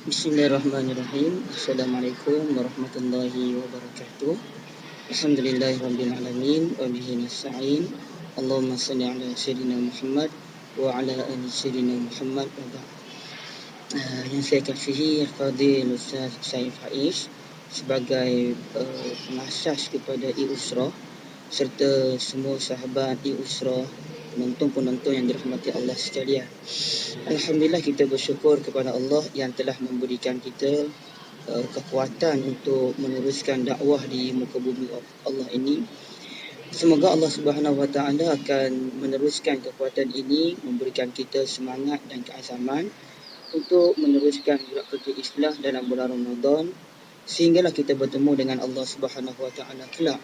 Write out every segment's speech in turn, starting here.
Bismillahirrahmanirrahim. Assalamualaikum warahmatullahi wabarakatuh. Alhamdulillahirabbil alamin wa bihi nasta'in. Allahumma shalli ala sayyidina Muhammad wa ala ali sayyidina Muhammad wa ba'd. Yang saya kasihi Fadil Ustaz Syed Faiz sebagai pengasas kepada e-Usrah serta semua sahabat e-Usrah, penonton-penonton yang dirahmati Allah sekalian. Alhamdulillah, kita bersyukur kepada Allah yang telah memberikan kita kekuatan untuk meneruskan dakwah di muka bumi Allah ini. Semoga Allah Subhanahu Wa Taala akan meneruskan kekuatan ini, memberikan kita semangat dan keazaman untuk meneruskan gerak kerja Islam dalam bulan Ramadan sehinggalah kita bertemu dengan Allah Subhanahu Wa Taala kelak.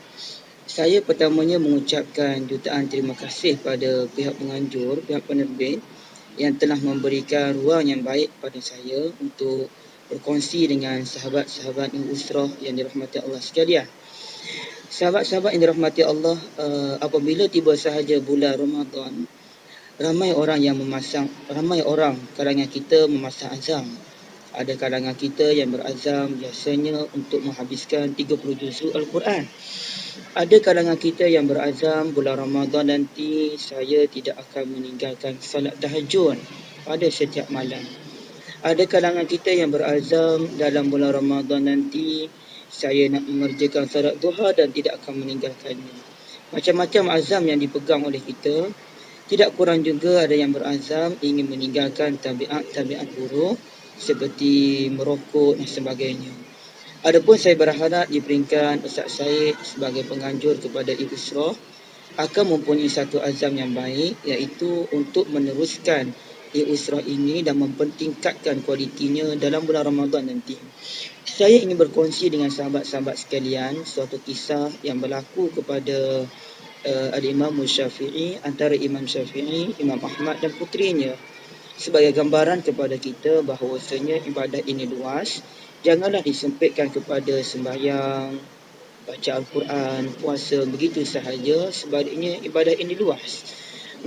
Saya pertamanya mengucapkan jutaan terima kasih pada pihak penganjur, pihak penerbit yang telah memberikan ruang yang baik pada saya untuk berkongsi dengan sahabat-sahabat e-Usrah yang dirahmati Allah sekalian. Sahabat-sahabat yang dirahmati Allah, apabila tiba sahaja bulan Ramadan, ramai orang kalangan kita memasang azam. Ada kalangan kita yang berazam biasanya untuk menghabiskan 30 juzuk Al-Quran. Ada kalangan kita yang berazam bulan Ramadan nanti saya tidak akan meninggalkan salat tahajud pada setiap malam. Ada kalangan kita yang berazam dalam bulan Ramadan nanti saya nak mengerjakan salat duha dan tidak akan meninggalkannya. Macam-macam azam yang dipegang oleh kita. Tidak kurang juga ada yang berazam ingin meninggalkan tabiat-tabiat buruk seperti merokok dan sebagainya. Adapun saya berharap di peringkat Ustaz Syed sebagai penganjur kepada e-Usrah akan mempunyai satu azam yang baik, iaitu untuk meneruskan e-Usrah ini dan mempertingkatkan kualitinya dalam bulan Ramadan nanti. Saya ingin berkongsi dengan sahabat-sahabat sekalian suatu kisah yang berlaku kepada Al-Imam Syafi'i, antara Imam Syafi'i, Imam Ahmad dan putrinya, sebagai gambaran kepada kita bahawasanya ibadah ini luas. Janganlah disempitkan kepada sembahyang, baca Al-Quran, puasa begitu sahaja. Sebaliknya ibadah ini luas.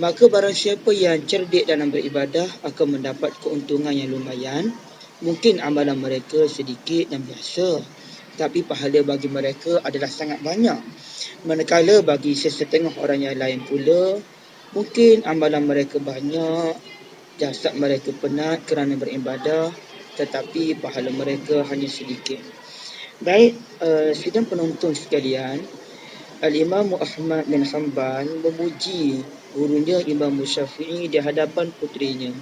Maka barang siapa yang cerdik dalam beribadah akan mendapat keuntungan yang lumayan. Mungkin amalan mereka sedikit dan biasa, tapi pahala bagi mereka adalah sangat banyak. Manakala bagi sesetengah orang yang lain pula, mungkin amalan mereka banyak, jasad mereka penat kerana beribadah, tetapi pahala mereka hanya sedikit. Baik, sidang penonton sekalian, Al-Imam Ahmad bin Hanbal memuji gurunya Imam Syafi'i di hadapan putrinya.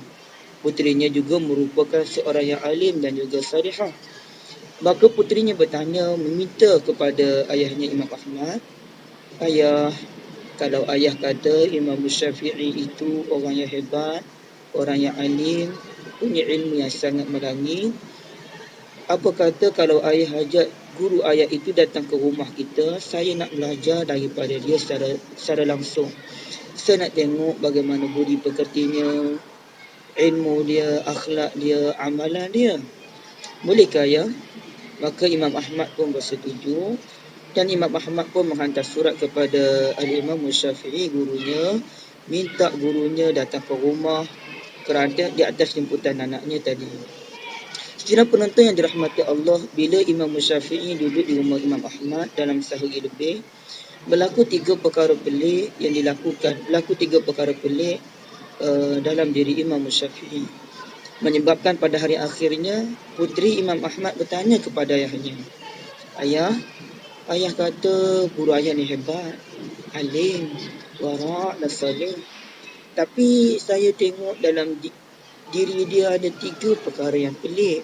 Putrinya juga merupakan seorang yang alim dan juga salihah. Maka putrinya bertanya, meminta kepada ayahnya Imam Ahmad, "Ayah, kalau ayah kata Imam Syafi'i itu orang yang hebat, orang yang alim, punya ilmu yang sangat melangit, apa kata kalau ayah ajak guru ayah itu datang ke rumah kita, saya nak belajar daripada dia secara langsung. Saya nak tengok bagaimana budi pekertinya, ilmu dia, akhlak dia, amalan dia. Bolehkah ya?" Maka Imam Ahmad pun bersetuju dan Imam Ahmad pun menghantar surat kepada Al-Imam Syafi'i, gurunya, minta gurunya datang ke rumah kerana di atas jemputan anaknya tadi. Sidang penonton yang dirahmati Allah, bila Imam Syafi'i duduk di rumah Imam Ahmad dalam sehari lebih, berlaku tiga perkara pelik dalam diri Imam Syafi'i, menyebabkan pada hari akhirnya putri Imam Ahmad bertanya kepada ayahnya, Ayah kata guru ayah ni hebat, alim, wara' dan salih, tapi saya tengok dalam diri dia ada tiga perkara yang pelik."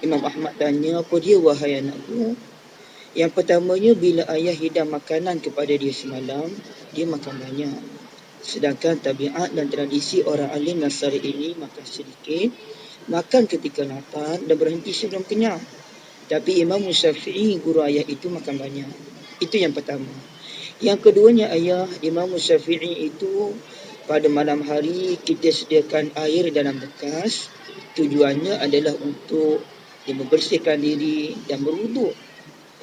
Imam Ahmad tanya, "Apa dia wahai anakku?" Yang pertamanya, bila ayah hidang makanan kepada dia semalam, dia makan banyak. Sedangkan tabiat dan tradisi orang alim dan salih ini makan sedikit, makan ketika lapar dan berhenti sebelum kenyang. Tapi Imam Syafi'i, guru ayah itu, makan banyak. Itu yang pertama. Yang keduanya, ayah, Imam Syafi'i itu pada malam hari kita sediakan air dalam bekas. Tujuannya adalah untuk dia membersihkan diri dan berwuduk.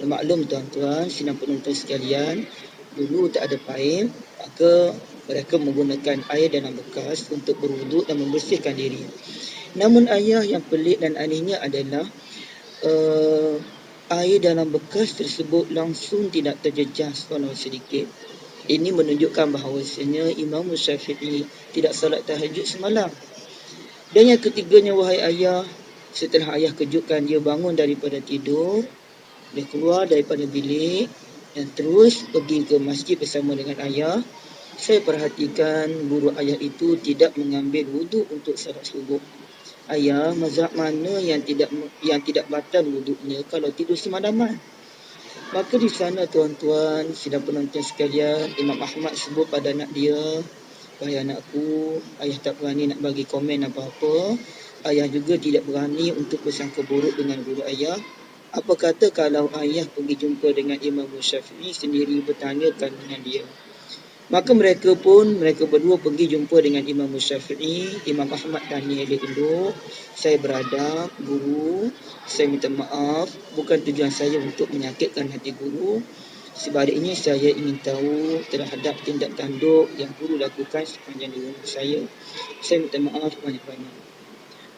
Maklum tuan-tuan, sidang penonton sekalian, dulu tak ada paip, maka mereka menggunakan air dalam bekas untuk berwuduk dan membersihkan diri. Namun ayah yang pelik dan anehnya adalah air dalam bekas tersebut langsung tidak terjejas walau sedikit. Ini menunjukkan bahawasanya Imam Syafi'i tidak salat tahajud semalam. Dan yang ketiganya, wahai ayah, setelah ayah kejutkan, dia bangun daripada tidur, dia keluar daripada bilik dan terus pergi ke masjid bersama dengan ayah. Saya perhatikan guru ayah itu tidak mengambil wuduk untuk salat subuh. Ayah, mazhab mana yang tidak batal wuduknya kalau tidur semalaman? Maka di sana tuan-tuan, sidang penonton sekalian, Imam Ahmad sebut pada anak dia, wahai anakku, ayah tak berani nak bagi komen apa-apa. Ayah juga tidak berani untuk bersangka buruk dengan guru ayah. Apa kata kalau ayah pergi jumpa dengan Imam Syafi'i sendiri bertanyakan dengan dia? Maka mereka berdua pergi jumpa dengan Imam Syafi'i. Imam Ahmad tanya elok-elok, saya beradab, guru, saya minta maaf, bukan tujuan saya untuk menyakitkan hati guru. Sebaliknya saya ingin tahu terhadap tindak tanduk yang guru lakukan sepanjang di rumah saya. Saya minta maaf banyak-banyak.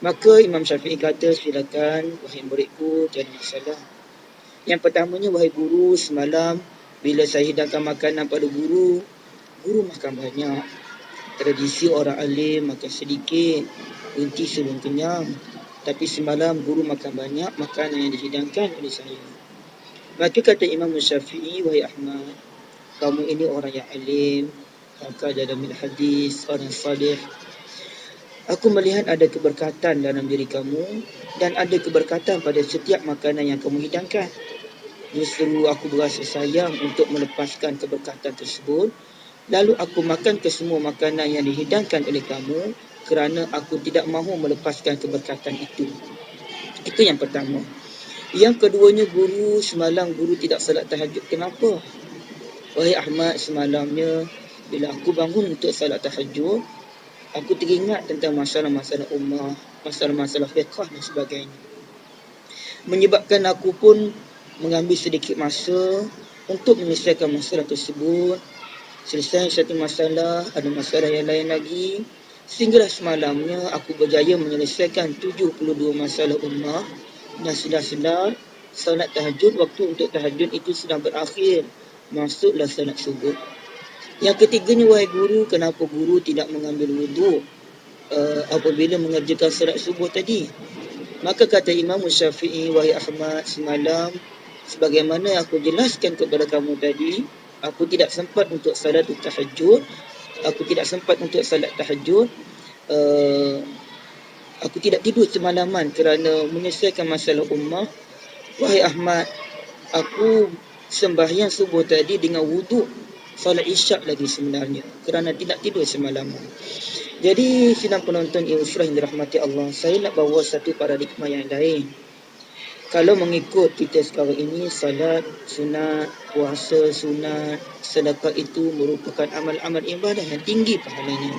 Maka Imam Syafi'i kata, silakan wahai muridku, tiada masalah. Yang pertamanya, wahai guru, semalam bila saya hidangkan makanan pada guru makan banyak. Tradisi orang alim makan sedikit, berhenti sebelum kenyang. Tapi semalam guru makan banyak makanan yang dihidangkan oleh saya. Maka kata Imam Syafi'i, wahai Ahmad, kamu ini orang yang alim, pakar dalam hadis, orang salih. Aku melihat ada keberkatan dalam diri kamu dan ada keberkatan pada setiap makanan yang kamu hidangkan. Justru aku berasa sayang untuk melepaskan keberkatan tersebut. Lalu aku makan ke semua makanan yang dihidangkan oleh kamu kerana aku tidak mahu melepaskan keberkatan itu. Itu yang pertama. Yang keduanya, guru, semalam guru tidak salat tahajud. Kenapa? Wahai Ahmad, semalamnya bila aku bangun untuk salat tahajud, aku teringat tentang masalah-masalah ummah, masalah-masalah fiqh dan sebagainya. Menyebabkan aku pun mengambil sedikit masa untuk menyelesaikan masalah tersebut. Selesai satu masalah, ada masalah yang lain lagi. Sehinggalah semalamnya aku berjaya menyelesaikan 72 masalah ummah. Dan sedar-sedar salat tahajud, waktu untuk tahajud itu sudah berakhir. Masuklah salat subuh. Yang ketiganya, wahai guru, kenapa guru tidak mengambil wuduk apabila mengerjakan salat subuh tadi? Maka kata Imam Syafi'i, wahai Ahmad, semalam sebagaimana aku jelaskan kepada kamu tadi, aku tidak sempat untuk salat tahajud. Aku tidak tidur semalaman kerana menyelesaikan masalah ummah. Wahai Ahmad, aku sembahyang subuh tadi dengan wuduk salat isyak lagi sebenarnya kerana tidak tidur semalaman. Jadi sidang penonton Yusrah yang dirahmati Allah, saya nak bawa satu paradigma yang lain. Kalau mengikut kita sekarang ini, salat sunat, puasa sunat, sedekah itu merupakan amal-amal ibadah yang tinggi pahalanya.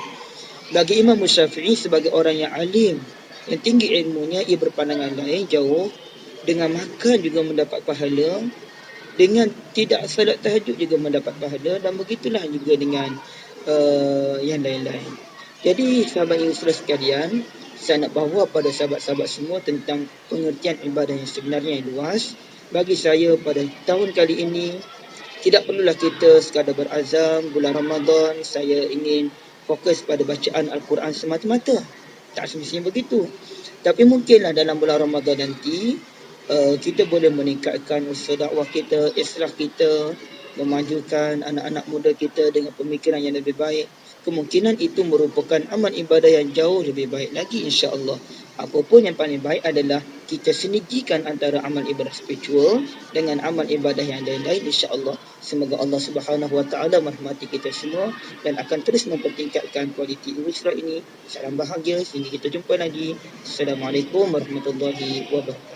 Bagi Imam Syafi'i sebagai orang yang alim, yang tinggi ilmunya, ia berpandangan lain, jauh. Dengan makan juga mendapat pahala, dengan tidak salat tahajud juga mendapat pahala, dan begitulah juga dengan yang lain-lain. Jadi sahabat Yusra sekalian, saya nak bawa pada sahabat-sahabat semua tentang pengertian ibadah yang sebenarnya yang luas. Bagi saya pada tahun kali ini, tidak perlulah kita sekadar berazam bulan Ramadan saya ingin fokus pada bacaan Al-Quran semata-mata. Tak semestinya begitu. Tapi mungkinlah dalam bulan Ramadan nanti kita boleh meningkatkan usaha dakwah kita, islah kita, memajukan anak-anak muda kita dengan pemikiran yang lebih baik. Kemungkinan itu merupakan amal ibadah yang jauh lebih baik lagi, insya-Allah. Apapun yang paling baik adalah kita sinergikan antara amal ibadah spiritual dengan amal ibadah yang lain-lain, insya-Allah. Semoga Allah Subhanahu Wa Taala merahmati kita semua dan akan terus mempertingkatkan kualiti Yusra ini. Salam bahagia, sehingga kita jumpa lagi. Assalamualaikum warahmatullahi wabarakatuh.